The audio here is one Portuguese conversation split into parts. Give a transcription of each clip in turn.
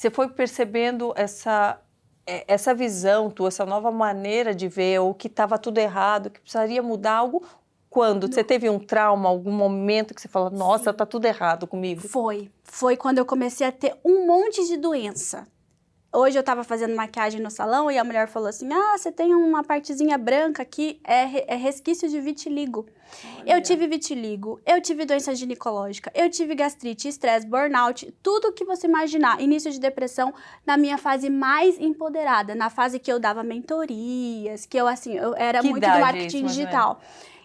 você foi percebendo essa visão tua, essa nova maneira de ver, ou que estava tudo errado, que precisaria mudar algo? Quando? Você teve um trauma, algum momento que você falou, nossa, tá tudo errado comigo? Foi quando eu comecei a ter um monte de doença. Hoje eu tava fazendo maquiagem no salão e a mulher falou assim, você tem uma partezinha branca aqui, é resquício de vitiligo. Olha. Eu tive vitiligo, eu tive doença ginecológica, eu tive gastrite, estresse, burnout, tudo que você imaginar, início de depressão na minha fase mais empoderada, na fase que eu dava mentorias, que eu era que muito do marketing digital.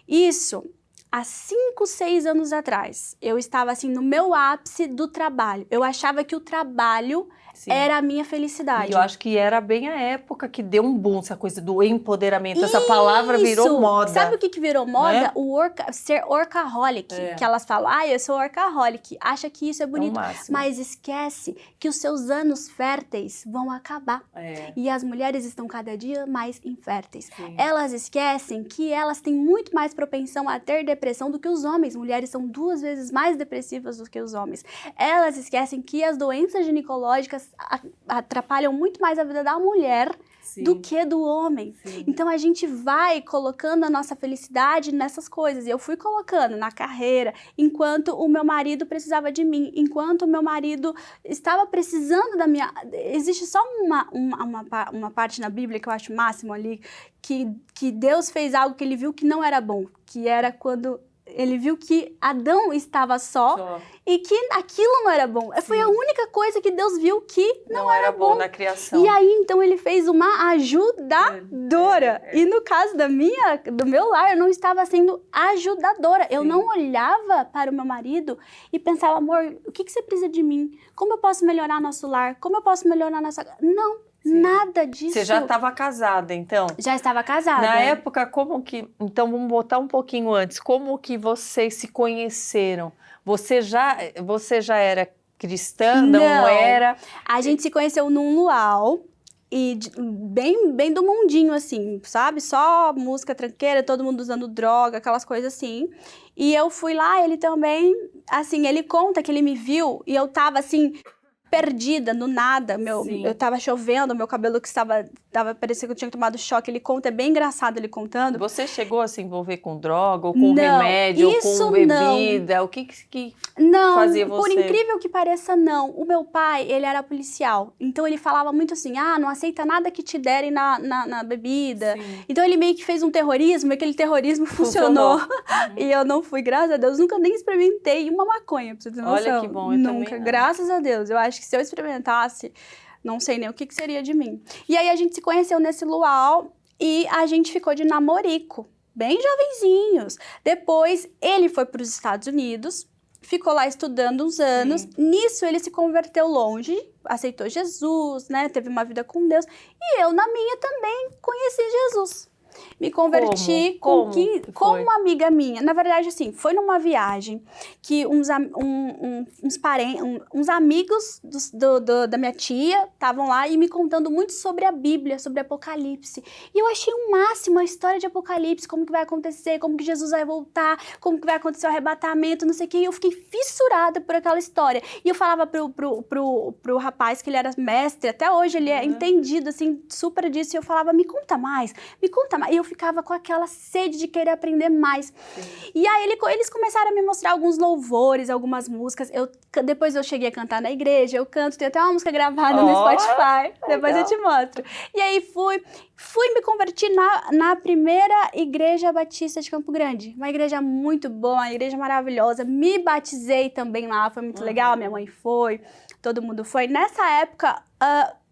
Isso, há 5, 6 anos atrás, eu estava assim no meu ápice do trabalho. Eu achava que o trabalho era a minha felicidade. E eu acho que era bem a época que deu um boom, essa coisa do empoderamento. Essa palavra virou moda. Sabe o que virou moda? Ser workaholic. Que elas falam, eu sou workaholic. Acha que isso é bonito. Mas esquece que os seus anos férteis vão acabar. E as mulheres estão cada dia mais inférteis. Sim. Elas esquecem que elas têm muito mais propensão a ter depressão do que os homens. Mulheres são 2 vezes mais depressivas do que os homens. Elas esquecem que as doenças ginecológicas atrapalham muito mais a vida da mulher do que do homem. Sim. Então a gente vai colocando a nossa felicidade nessas coisas. E eu fui colocando na carreira, enquanto o meu marido precisava de mim, enquanto o meu marido estava precisando da minha... Existe só uma parte na Bíblia que eu acho máximo ali, que Deus fez algo que ele viu que não era bom, que era quando... Ele viu que Adão estava só e que aquilo não era bom. Sim. Foi a única coisa que Deus viu que não era bom na criação. E aí, então, ele fez uma ajudadora. E no caso do meu lar, eu não estava sendo ajudadora. Sim. Eu não olhava para o meu marido e pensava, amor, o que você precisa de mim? Como eu posso melhorar nosso lar? Como eu posso melhorar nossa... Não. Sim. Nada disso. Você já estava casada, então? Já estava casada. Na época, como que... Então, vamos botar um pouquinho antes. Como que vocês se conheceram? Você já era cristã? Não era? A gente se conheceu num luau. E bem do mundinho, assim, sabe? Só música tranqueira, todo mundo usando droga, aquelas coisas assim. E eu fui lá, ele também... Assim, ele conta que ele me viu e eu tava, assim... perdida, no nada, eu tava chovendo, meu cabelo que estava parecia que eu tinha tomado choque, ele conta, é bem engraçado ele contando. Você chegou a se envolver com droga, ou com remédio, ou com bebida? Não. O que fazia você? Por incrível que pareça, não. O meu pai, ele era policial, então ele falava muito assim, não aceita nada que te derem na bebida. Sim. Então ele meio que fez um terrorismo, e aquele terrorismo funcionou. E eu não fui, graças a Deus, nunca nem experimentei uma maconha, pra você ter noção. Olha que bom, eu nunca, graças a Deus. Eu acho que se eu experimentasse, não sei nem o que seria de mim. E aí a gente se conheceu nesse luau e a gente ficou de namorico, bem jovenzinhos. Depois ele foi para os Estados Unidos, ficou lá estudando uns anos. Sim. Nisso ele se converteu longe, aceitou Jesus, né? Teve uma vida com Deus. E eu, na minha, também conheci Jesus. Me converti como uma amiga minha. Na verdade, assim, foi numa viagem que uns amigos da minha tia estavam lá e me contando muito sobre a Bíblia, sobre Apocalipse. E eu achei o máximo a história de Apocalipse, como que vai acontecer, como que Jesus vai voltar, como que vai acontecer o arrebatamento, não sei o quê. E eu fiquei fissurada por aquela história. E eu falava pro rapaz que ele era mestre, até hoje ele é entendido, assim, super disso. E eu falava, me conta mais, me conta mais. E eu ficava com aquela sede de querer aprender mais. Sim. E aí eles começaram a me mostrar alguns louvores, algumas músicas. Depois eu cheguei a cantar na igreja, eu canto, tem até uma música gravada no Spotify. Depois eu te mostro. E aí fui me convertir na primeira igreja batista de Campo Grande. Uma igreja muito boa, uma igreja maravilhosa. Me batizei também lá, foi muito legal. Minha mãe foi, todo mundo foi. Nessa época,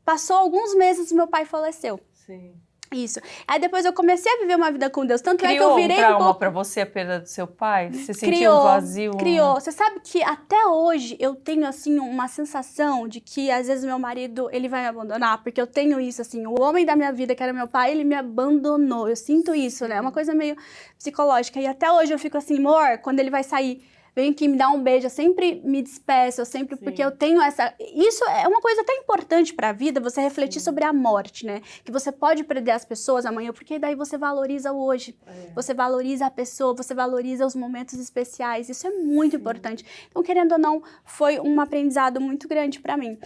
passou alguns meses e meu pai faleceu. Sim. Isso. Aí depois eu comecei a viver uma vida com Deus. Tanto criou é que eu virei um trauma pra você, a perda do seu pai? Você sentiu um vazio? Criou. Você sabe que até hoje eu tenho, assim, uma sensação de que às vezes meu marido, ele vai me abandonar, porque eu tenho isso, assim, o homem da minha vida, que era meu pai, ele me abandonou. Eu sinto isso, né? É uma coisa meio psicológica. E até hoje eu fico assim, amor, quando ele vai sair, vem aqui me dar um beijo, eu sempre me despeço, porque eu tenho essa... Isso é uma coisa até importante pra vida, você refletir sobre a morte, né? Que você pode perder as pessoas amanhã, porque daí você valoriza o hoje. Você valoriza a pessoa, você valoriza os momentos especiais. Isso é muito importante. Então, querendo ou não, foi um aprendizado muito grande pra mim.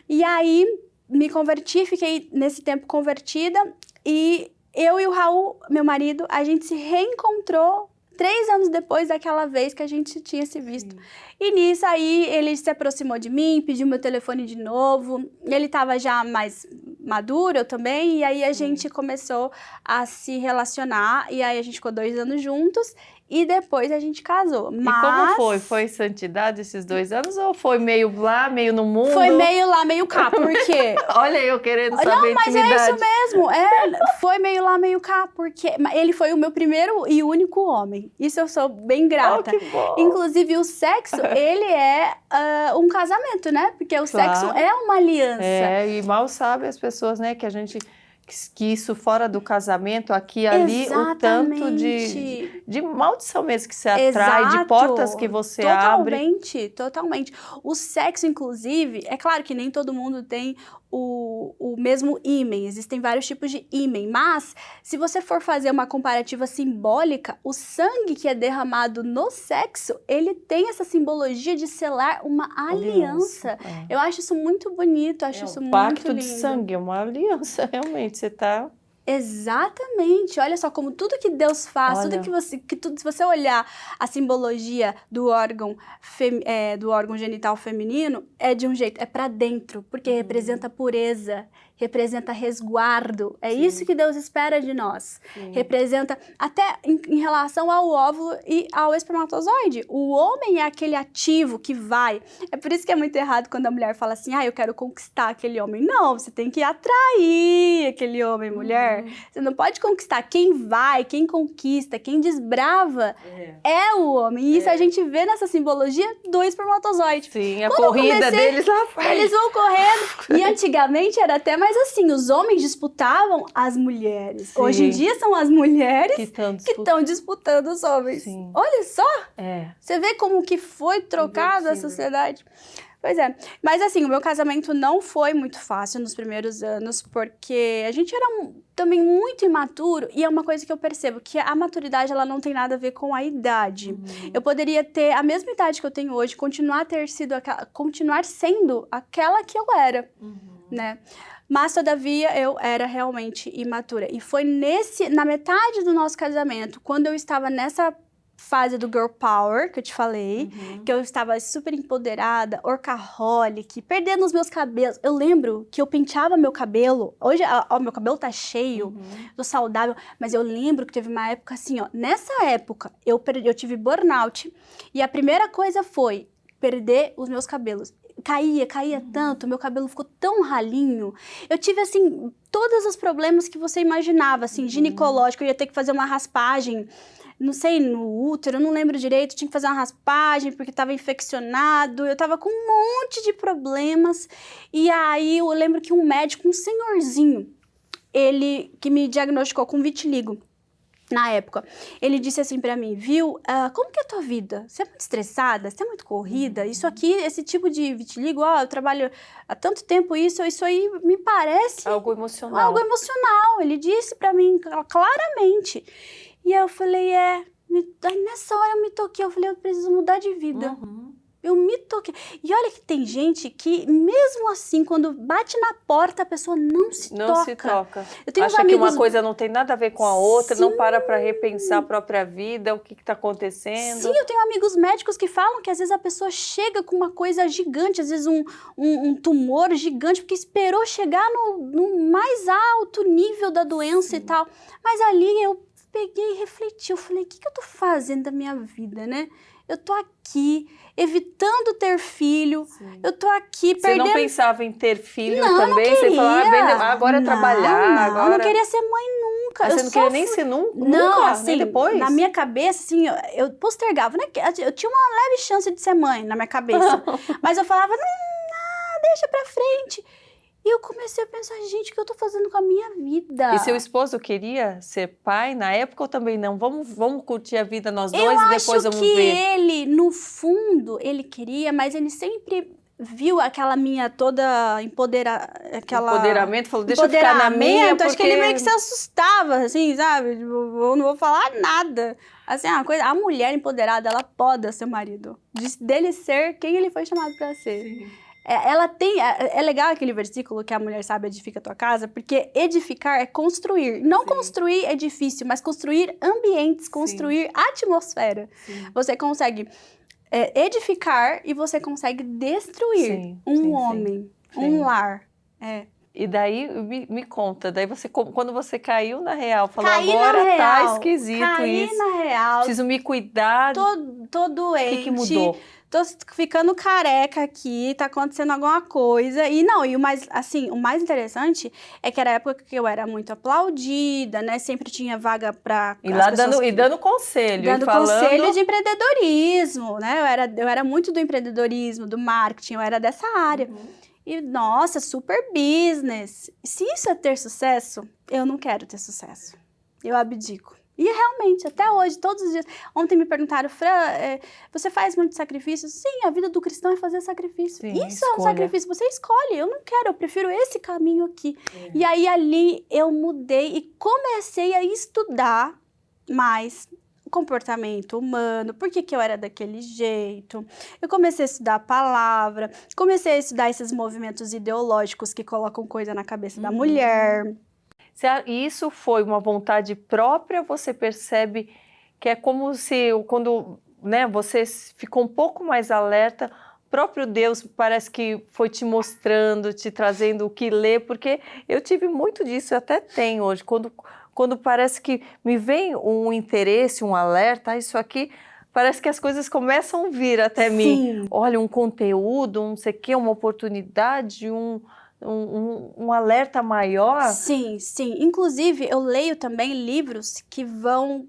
E aí, me converti, fiquei nesse tempo convertida e eu e o Raul, meu marido, a gente se reencontrou 3 anos depois daquela vez que a gente tinha se visto. E nisso aí, ele se aproximou de mim, pediu meu telefone de novo. Ele estava já mais maduro, eu também. E aí a gente começou a se relacionar. E aí a gente ficou 2 anos juntos. E depois a gente casou. Mas... E como foi? Foi santidade esses 2 anos? Ou foi meio lá, meio no mundo? Foi meio lá, meio cá. Por quê? Olha eu querendo saber. Não, mas intimidade. É isso mesmo. Foi meio lá, meio cá. Porque ele foi o meu primeiro e único homem. Isso eu sou bem grata. Oh, que bom. Inclusive, o sexo, ele é um casamento, né? Porque o sexo é uma aliança. E mal sabem as pessoas, né? Que isso fora do casamento, aqui e ali, o tanto de maldição mesmo que você atrai, de portas que você abre. Totalmente. O sexo, inclusive, é claro que nem todo mundo tem o mesmo ímen, existem vários tipos de ímen, mas se você for fazer uma comparativa simbólica, o sangue que é derramado no sexo, ele tem essa simbologia de selar uma aliança. Eu acho isso muito bonito, acho isso muito lindo. Pacto de sangue, é uma aliança, realmente, você tá... Exatamente, olha só como tudo que Deus faz, se você olhar a simbologia do órgão genital feminino, é de um jeito, é pra dentro, porque representa pureza, representa resguardo, isso que Deus espera de nós. Representa, até em relação ao óvulo e ao espermatozoide, o homem é aquele ativo que vai, é por isso que é muito errado quando a mulher fala assim, eu quero conquistar aquele homem. Não, você tem que atrair aquele homem, mulher. Você não pode conquistar. Quem vai, quem conquista, quem desbrava é o homem. E isso a gente vê nessa simbologia do espermatozoide. Sim, a corrida deles lá fora. Eles vão correndo. E antigamente era até mais assim, os homens disputavam as mulheres. Sim. Hoje em dia são as mulheres que estão disputando os homens. Sim. Olha só! Você vê como que foi trocada a sociedade. Pois é, mas assim, o meu casamento não foi muito fácil nos primeiros anos, porque a gente era também muito imaturo, e é uma coisa que eu percebo, que a maturidade, ela não tem nada a ver com a idade. Eu poderia ter a mesma idade que eu tenho hoje, continuar sendo aquela que eu era, né? Mas, todavia, eu era realmente imatura. E foi na metade do nosso casamento, quando eu estava nessa fase do girl power, que eu te falei, que eu estava super empoderada, workaholic, perdendo os meus cabelos. Eu lembro que eu penteava meu cabelo, hoje meu cabelo tá cheio, tô saudável, mas eu lembro que teve uma época assim, nessa época eu tive burnout, e a primeira coisa foi perder os meus cabelos. Caía tanto, meu cabelo ficou tão ralinho. Eu tive, assim, todos os problemas que você imaginava, assim, ginecológico, eu ia ter que fazer uma raspagem, não sei, no útero, eu não lembro direito, tinha que fazer uma raspagem porque estava infeccionado, eu estava com um monte de problemas. E aí eu lembro que um médico, um senhorzinho, ele que me diagnosticou com vitiligo. Na época, ele disse assim pra mim, viu, como que é a tua vida? Você é muito estressada? Você é muito corrida? Isso aqui, esse tipo de vitiligo, eu trabalho há tanto tempo isso aí me parece... Algo emocional. Algo emocional, ele disse pra mim claramente. E aí eu falei, nessa hora eu me toquei, eu falei, eu preciso mudar de vida. Eu me toquei. E olha que tem gente que, mesmo assim, quando bate na porta, a pessoa não se toca. Não se toca. Eu tenho Acha que uma coisa não tem nada a ver com a outra, não para repensar a própria vida, o que está acontecendo. Sim, eu tenho amigos médicos que falam que às vezes a pessoa chega com uma coisa gigante, às vezes um tumor gigante, porque esperou chegar no mais alto nível da doença e tal. Mas ali eu peguei e refleti, eu falei, o que eu tô fazendo da minha vida, né? Eu tô aqui, evitando ter filho, eu tô aqui perdendo... Você não pensava em ter filho também? Não queria. Você falava, agora trabalhar, agora... Eu não queria ser mãe nunca. Mas você não queria nem ser nunca? Não, assim, nem depois? Na minha cabeça, assim, eu postergava, né? Eu tinha uma leve chance de ser mãe na minha cabeça. Mas eu falava, não, deixa pra frente. E eu comecei a pensar, gente, o que eu tô fazendo com a minha vida? E seu esposo queria ser pai na época ou também não? Vamos curtir a vida nós dois Eu e depois acho vamos que ver. ele, no fundo, ele queria, mas ele sempre viu aquela minha toda Empoderamento, falou, deixa eu ficar na minha, porque... Acho que ele meio que se assustava, assim, sabe? Tipo, eu não vou falar nada. Assim, a mulher empoderada, ela poda seu marido. Dele ser quem ele foi chamado para ser. Sim. Ela tem... É legal aquele versículo que a mulher sabe edifica a tua casa, porque edificar é construir. Não construir edifício, mas construir ambientes, construir atmosfera. Sim. Você consegue edificar e você consegue destruir um homem, um lar. E daí, me conta, daí você, quando você caiu na real, falou, agora tá esquisito isso. Caí na real. Preciso me cuidar. Tô doente. O que mudou? Tô ficando careca aqui, tá acontecendo alguma coisa. E o mais interessante é que era a época que eu era muito aplaudida, né? Sempre tinha vaga pra... E lá dando conselho. Dando conselho de empreendedorismo, né? Eu era muito do empreendedorismo, do marketing, eu era dessa área. E, nossa, super business. Se isso é ter sucesso, eu não quero ter sucesso. Eu abdico. E realmente, até hoje, todos os dias... Ontem me perguntaram, Fran, você faz muito sacrifício? Sim, a vida do cristão é fazer sacrifício. Sim, isso é um sacrifício, você escolhe. Eu não quero, eu prefiro esse caminho aqui. E aí, ali, eu mudei e comecei a estudar mais o comportamento humano, por que eu era daquele jeito. Eu comecei a estudar a palavra, comecei a estudar esses movimentos ideológicos que colocam coisa na cabeça da mulher. E isso foi uma vontade própria? Você percebe que é como se, quando você ficou um pouco mais alerta, o próprio Deus parece que foi te mostrando, te trazendo o que ler, porque eu tive muito disso, eu até tenho hoje, quando parece que me vem um interesse, um alerta, isso aqui, parece que as coisas começam a vir até mim. Olha, um conteúdo, um não sei o quê, uma oportunidade, um alerta maior. Sim. Inclusive, eu leio também livros que vão...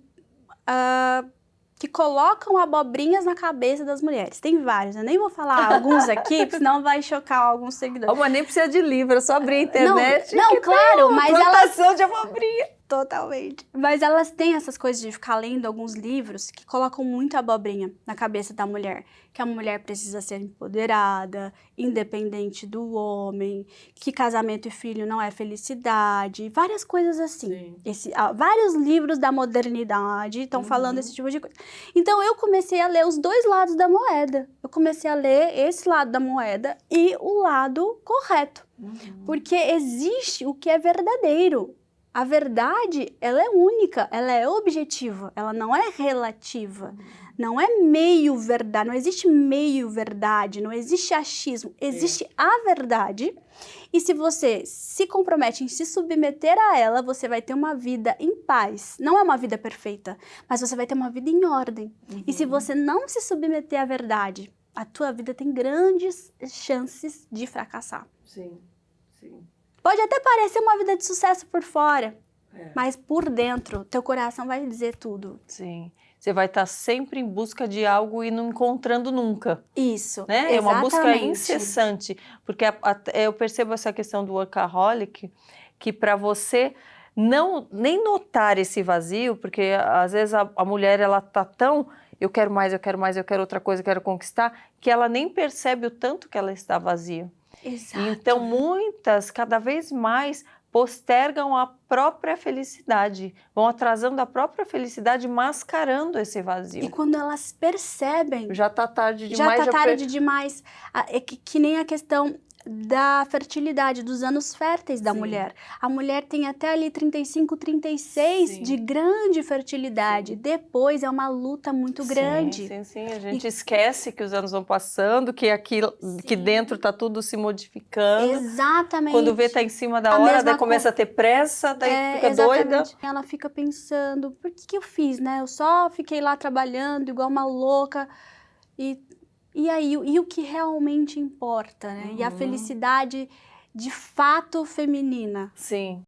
que colocam abobrinhas na cabeça das mulheres. Tem vários, eu nem vou falar alguns aqui, porque senão vai chocar alguns seguidores. Mas nem precisa de livro, é só abrir a internet. Não, claro, mas plantação de abobrinha. Totalmente. Mas elas têm essas coisas de ficar lendo alguns livros que colocam muito abobrinha na cabeça da mulher. Que a mulher precisa ser empoderada, independente do homem, que casamento e filho não é felicidade, várias coisas assim. Vários livros da modernidade estão falando esse tipo de coisa. Então eu comecei a ler os dois lados da moeda. Eu comecei a ler esse lado da moeda e o lado correto. Porque existe o que é verdadeiro. A verdade, ela é única, ela é objetiva, ela não é relativa, não é meio verdade, não existe meio verdade, não existe achismo, existe a verdade. E se você se compromete em se submeter a ela, você vai ter uma vida em paz. Não é uma vida perfeita, mas você vai ter uma vida em ordem. E se você não se submeter à verdade, a tua vida tem grandes chances de fracassar. Sim. Pode até parecer uma vida de sucesso por fora, mas por dentro, teu coração vai dizer tudo. Sim. Você vai estar sempre em busca de algo e não encontrando nunca. Isso, né? É uma busca incessante. Porque eu percebo essa questão do workaholic, que para você nem notar esse vazio, porque às vezes a mulher, ela tá tão... Eu quero mais, eu quero outra coisa, eu quero conquistar, que ela nem percebe o tanto que ela está vazia. Exato. Então, muitas, cada vez mais, postergam a própria felicidade, vão atrasando a própria felicidade, mascarando esse vazio. E quando elas percebem... Já está tarde demais. Já está tarde demais. É que nem a questão da fertilidade, dos anos férteis da mulher. A mulher tem até ali 35, 36 de grande fertilidade. Depois é uma luta muito grande. Sim. A gente esquece que os anos vão passando, que aqui que dentro está tudo se modificando. Exatamente. Quando vê, está em cima da hora, daí começa a ter pressa, daí fica doida. Ela fica pensando, por que eu fiz, né? Eu só fiquei lá trabalhando igual uma louca e aí, e o que realmente importa, né? E a felicidade de fato feminina. Sim.